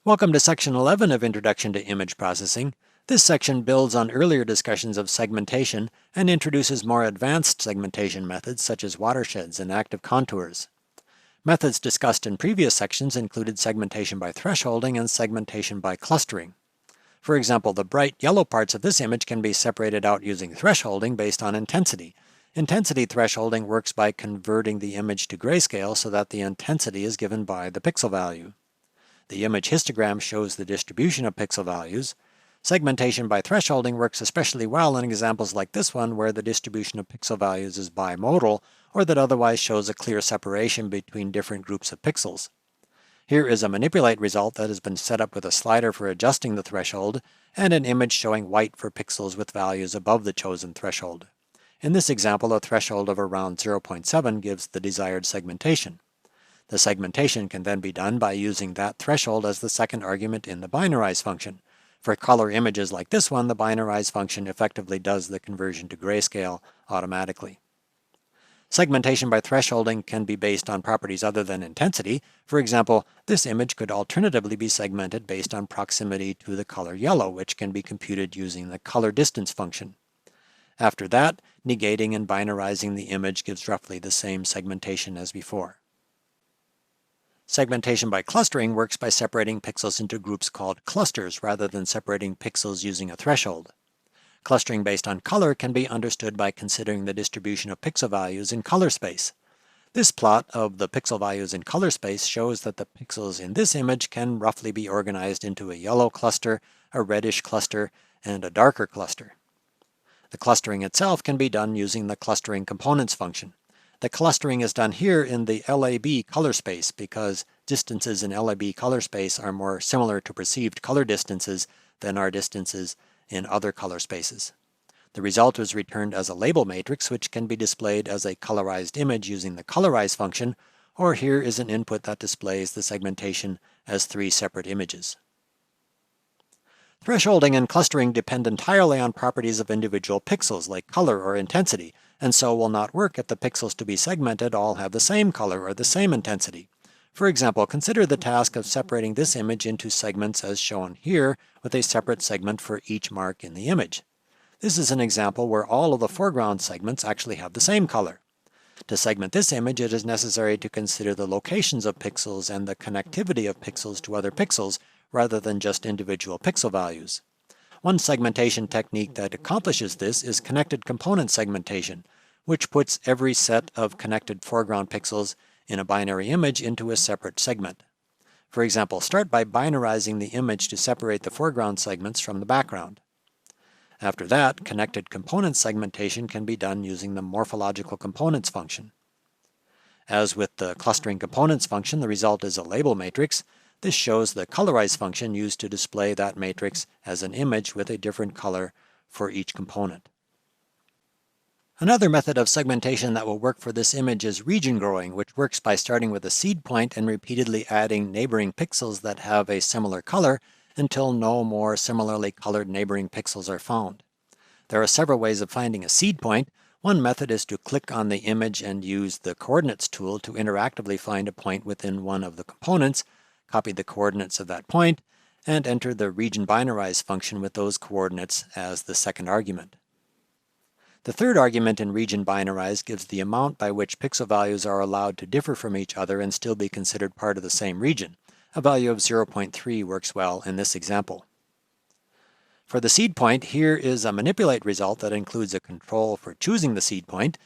Welcome to Section 11 of Introduction to Image Processing. This section builds on earlier discussions of segmentation and introduces more advanced segmentation methods such as watersheds and active contours. Methods discussed in previous sections included segmentation by thresholding and segmentation by clustering. For example, the bright yellow parts of this image can be separated out using thresholding based on intensity. Intensity thresholding works by converting the image to grayscale so that the intensity is given by the pixel value. The image histogram shows the distribution of pixel values. Segmentation by thresholding works especially well in examples like this one where the distribution of pixel values is bimodal or that otherwise shows a clear separation between different groups of pixels. Here is a manipulate result that has been set up with a slider for adjusting the threshold and an image showing white for pixels with values above the chosen threshold. In this example, a threshold of around 0.7 gives the desired segmentation. The segmentation can then be done by using that threshold as the second argument in the binarize function. For color images like this one, the binarize function effectively does the conversion to grayscale automatically. Segmentation by thresholding can be based on properties other than intensity. For example, this image could alternatively be segmented based on proximity to the color yellow, which can be computed using the color distance function. After that, negating and binarizing the image gives roughly the same segmentation as before. Segmentation by clustering works by separating pixels into groups called clusters rather than separating pixels using a threshold. Clustering based on color can be understood by considering the distribution of pixel values in color space. This plot of the pixel values in color space shows that the pixels in this image can roughly be organized into a yellow cluster, a reddish cluster, and a darker cluster. The clustering itself can be done using the clustering components function. The clustering is done here in the LAB color space because distances in LAB color space are more similar to perceived color distances than are distances in other color spaces. The result is returned as a label matrix which can be displayed as a colorized image using the colorize function, or here is an input that displays the segmentation as three separate images. Thresholding and clustering depend entirely on properties of individual pixels like color or intensity, and so will not work if the pixels to be segmented all have the same color or the same intensity. For example, consider the task of separating this image into segments as shown here with a separate segment for each mark in the image. This is an example where all of the foreground segments actually have the same color. To segment this image, it is necessary to consider the locations of pixels and the connectivity of pixels to other pixels rather than just individual pixel values. One segmentation technique that accomplishes this is connected component segmentation, which puts every set of connected foreground pixels in a binary image into a separate segment. For example, start by binarizing the image to separate the foreground segments from the background. After that, connected component segmentation can be done using the morphological components function. As with the clustering components function, the result is a label matrix. This shows the colorize function used to display that matrix as an image with a different color for each component. Another method of segmentation that will work for this image is region growing, which works by starting with a seed point and repeatedly adding neighboring pixels that have a similar color until no more similarly colored neighboring pixels are found. There are several ways of finding a seed point. One method is to click on the image and use the coordinates tool to interactively find a point within one of the components, copy the coordinates of that point, and enter the region binarize function with those coordinates as the second argument. The third argument in region binarize gives the amount by which pixel values are allowed to differ from each other and still be considered part of the same region. A value of 0.3 works well in this example. For the seed point, here is a manipulate result that includes a control for choosing the seed point.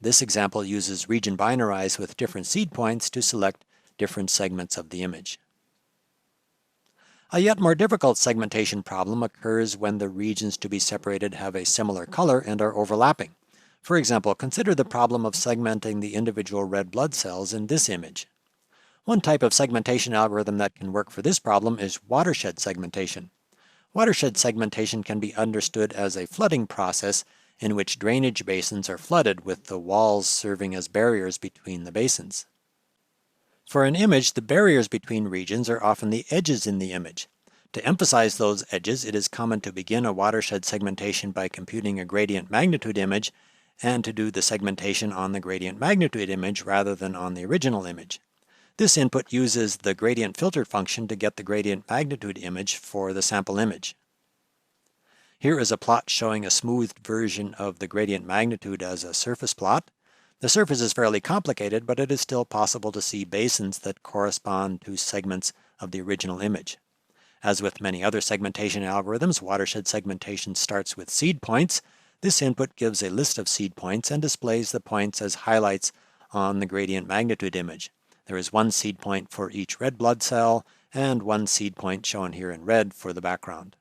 This example uses region binarize with different seed points to select different segments of the image. A yet more difficult segmentation problem occurs when the regions to be separated have a similar color and are overlapping. For example, consider the problem of segmenting the individual red blood cells in this image. One type of segmentation algorithm that can work for this problem is watershed segmentation. Watershed segmentation can be understood as a flooding process in which drainage basins are flooded with the walls serving as barriers between the basins. For an image, the barriers between regions are often the edges in the image. To emphasize those edges, it is common to begin a watershed segmentation by computing a gradient magnitude image and to do the segmentation on the gradient magnitude image rather than on the original image. This input uses the gradient filter function to get the gradient magnitude image for the sample image. Here is a plot showing a smoothed version of the gradient magnitude as a surface plot. The surface is fairly complicated, but it is still possible to see basins that correspond to segments of the original image. As with many other segmentation algorithms, watershed segmentation starts with seed points. This input gives a list of seed points and displays the points as highlights on the gradient magnitude image. There is one seed point for each red blood cell and one seed point shown here in red for the background.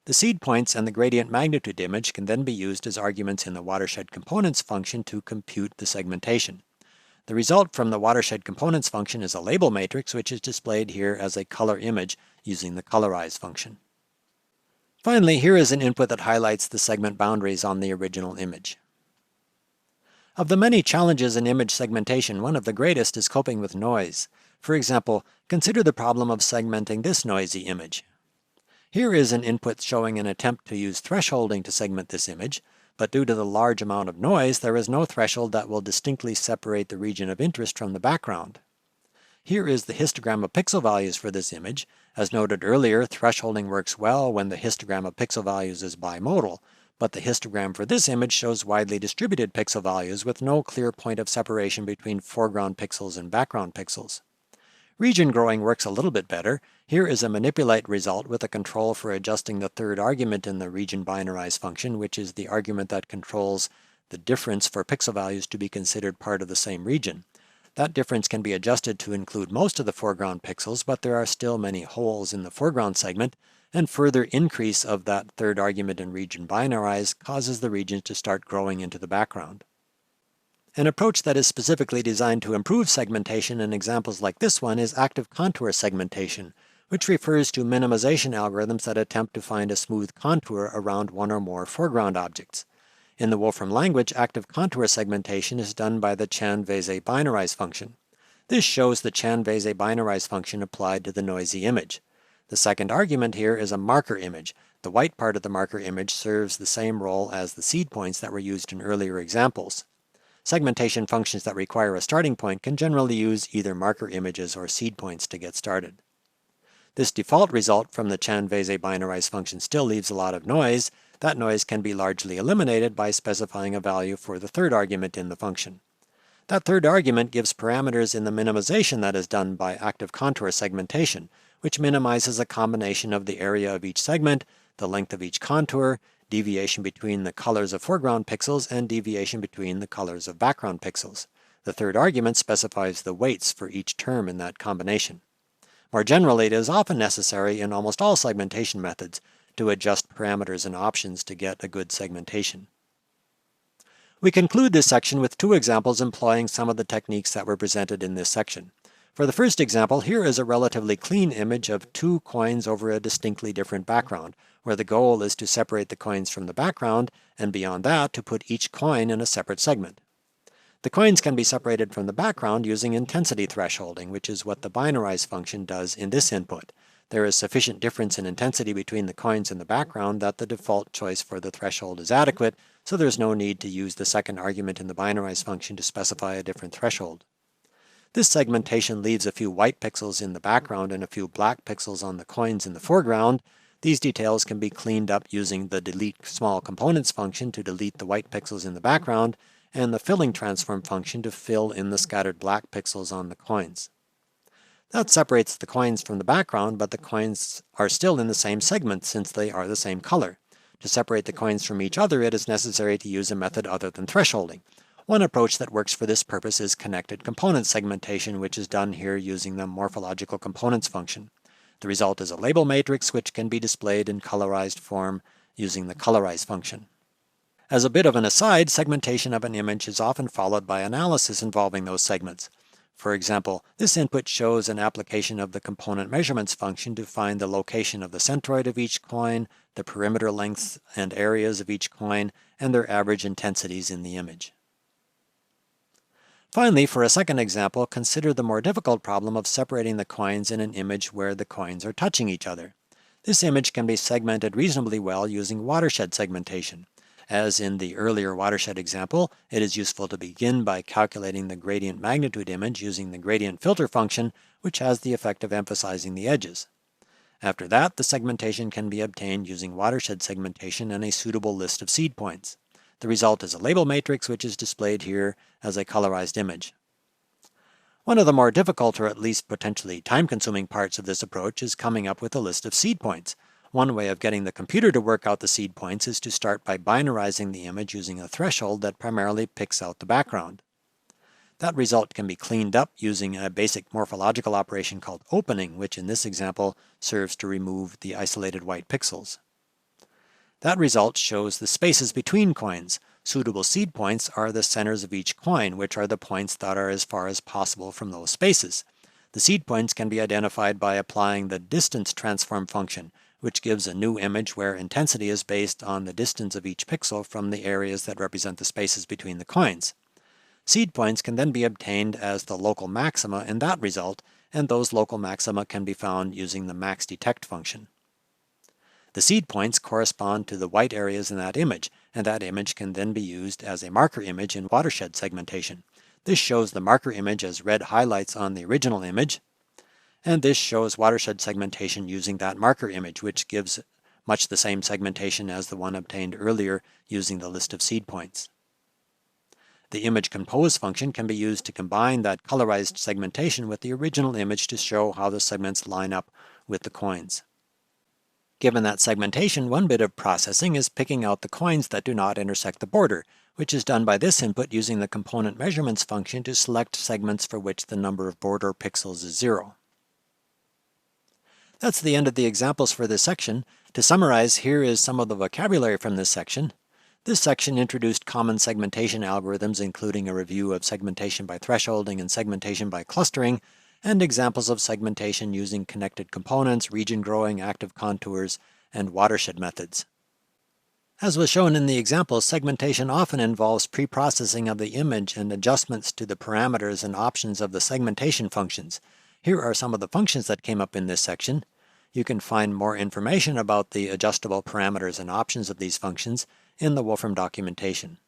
The seed points and the gradient magnitude image can then be used as arguments in the watershed components function to compute the segmentation. The result from the watershed components function is a label matrix, which is displayed here as a color image using the colorize function. Finally, here is an input that highlights the segment boundaries on the original image. Of the many challenges in image segmentation, one of the greatest is coping with noise. For example, consider the problem of segmenting this noisy image. Here is an input showing an attempt to use thresholding to segment this image, but due to the large amount of noise, there is no threshold that will distinctly separate the region of interest from the background. Here is the histogram of pixel values for this image. As noted earlier, thresholding works well when the histogram of pixel values is bimodal, but the histogram for this image shows widely distributed pixel values with no clear point of separation between foreground pixels and background pixels. Region growing works a little bit better. Here is a manipulate result with a control for adjusting the third argument in the region binarize function, which is the argument that controls the difference for pixel values to be considered part of the same region. That difference can be adjusted to include most of the foreground pixels, but there are still many holes in the foreground segment, and further increase of that third argument in region binarize causes the regions to start growing into the background. An approach that is specifically designed to improve segmentation in examples like this one is active contour segmentation, which refers to minimization algorithms that attempt to find a smooth contour around one or more foreground objects. In the Wolfram language, active contour segmentation is done by the Chan-Veze binarize function. This shows the Chan-Veze binarize function applied to the noisy image. The second argument here is a marker image. The white part of the marker image serves the same role as the seed points that were used in earlier examples. Segmentation functions that require a starting point can generally use either marker images or seed points to get started. This default result from the Chan-Veze binarize function still leaves a lot of noise. That noise can be largely eliminated by specifying a value for the third argument in the function. That third argument gives parameters in the minimization that is done by active contour segmentation, which minimizes a combination of the area of each segment, the length of each contour, deviation between the colors of foreground pixels, and deviation between the colors of background pixels. The third argument specifies the weights for each term in that combination. More generally, it is often necessary in almost all segmentation methods to adjust parameters and options to get a good segmentation. We conclude this section with two examples employing some of the techniques that were presented in this section. For the first example, here is a relatively clean image of two coins over a distinctly different background, where the goal is to separate the coins from the background, and beyond that, to put each coin in a separate segment. The coins can be separated from the background using intensity thresholding, which is what the binarize function does in this input. There is sufficient difference in intensity between the coins and the background that the default choice for the threshold is adequate, so there's no need to use the second argument in the binarize function to specify a different threshold. This segmentation leaves a few white pixels in the background and a few black pixels on the coins in the foreground. These details can be cleaned up using the delete small components function to delete the white pixels in the background, and the filling transform function to fill in the scattered black pixels on the coins. That separates the coins from the background, but the coins are still in the same segment since they are the same color. To separate the coins from each other, it is necessary to use a method other than thresholding. One approach that works for this purpose is connected component segmentation, which is done here using the morphological components function. The result is a label matrix which can be displayed in colorized form using the colorize function. As a bit of an aside, segmentation of an image is often followed by analysis involving those segments. For example, this input shows an application of the component measurements function to find the location of the centroid of each coin, the perimeter lengths and areas of each coin, and their average intensities in the image. Finally, for a second example, consider the more difficult problem of separating the coins in an image where the coins are touching each other. This image can be segmented reasonably well using watershed segmentation. As in the earlier watershed example, it is useful to begin by calculating the gradient magnitude image using the gradient filter function, which has the effect of emphasizing the edges. After that, the segmentation can be obtained using watershed segmentation and a suitable list of seed points. The result is a label matrix, which is displayed here as a colorized image. One of the more difficult, or at least potentially time-consuming parts of this approach is coming up with a list of seed points. One way of getting the computer to work out the seed points is to start by binarizing the image using a threshold that primarily picks out the background. That result can be cleaned up using a basic morphological operation called opening, which in this example serves to remove the isolated white pixels. That result shows the spaces between coins. Suitable seed points are the centers of each coin, which are the points that are as far as possible from those spaces. The seed points can be identified by applying the distance transform function, which gives a new image where intensity is based on the distance of each pixel from the areas that represent the spaces between the coins. Seed points can then be obtained as the local maxima in that result, and those local maxima can be found using the maxDetect function. The seed points correspond to the white areas in that image, and that image can then be used as a marker image in watershed segmentation. This shows the marker image as red highlights on the original image, and this shows watershed segmentation using that marker image, which gives much the same segmentation as the one obtained earlier using the list of seed points. The image compose function can be used to combine that colorized segmentation with the original image to show how the segments line up with the coins. Given that segmentation, one bit of processing is picking out the coins that do not intersect the border, which is done by this input using the component measurements function to select segments for which the number of border pixels is 0. That's the end of the examples for this section. To summarize, here is some of the vocabulary from this section. This section introduced common segmentation algorithms, including a review of segmentation by thresholding and segmentation by clustering, and examples of segmentation using connected components, region growing, active contours, and watershed methods. As was shown in the example, segmentation often involves pre-processing of the image and adjustments to the parameters and options of the segmentation functions. Here are some of the functions that came up in this section. You can find more information about the adjustable parameters and options of these functions in the Wolfram documentation.